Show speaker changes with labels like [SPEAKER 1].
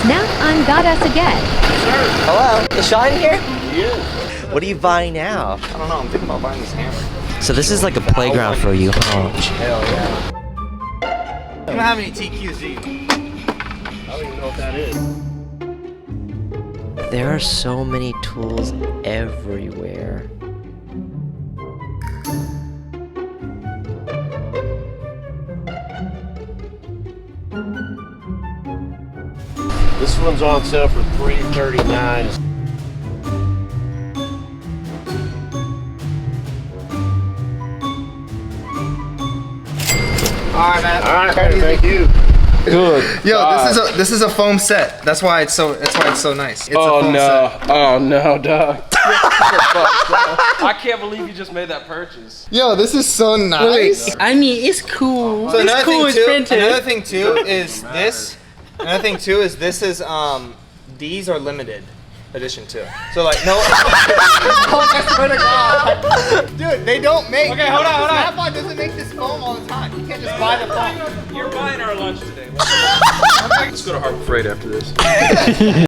[SPEAKER 1] Snap on Goddess again.
[SPEAKER 2] Hello, is Sean here?
[SPEAKER 3] He is.
[SPEAKER 2] What are you buying now?
[SPEAKER 3] I don't know, I'm thinking about buying this hammer.
[SPEAKER 2] So this is like a playground for you, huh?
[SPEAKER 3] Hell yeah.
[SPEAKER 4] You don't have any TQs, do you?
[SPEAKER 3] I don't even know what that is.
[SPEAKER 2] There are so many tools everywhere.
[SPEAKER 3] This one's on sale for $339.
[SPEAKER 4] Alright, man.
[SPEAKER 3] All right, thank you. Good.
[SPEAKER 4] Yo,
[SPEAKER 3] God.
[SPEAKER 4] this is a foam set. That's why it's so nice. It's
[SPEAKER 3] Oh
[SPEAKER 4] a foam
[SPEAKER 3] no!
[SPEAKER 4] set.
[SPEAKER 3] Oh no, dog!
[SPEAKER 5] I can't believe you just made that purchase.
[SPEAKER 4] Yo, this is so nice.
[SPEAKER 6] I mean, it's cool.
[SPEAKER 4] So
[SPEAKER 6] It's cool. It's printed.
[SPEAKER 4] another thing too is this. Another thing too is this is these are limited edition too. So like no. Oh, I swear to God. Dude, they don't make.
[SPEAKER 5] Okay, hold on.
[SPEAKER 4] Snap-on doesn't make this foam all the time. You can't just buy the foam.
[SPEAKER 5] You're buying our lunch today. Let's go to Harbor Freight after this.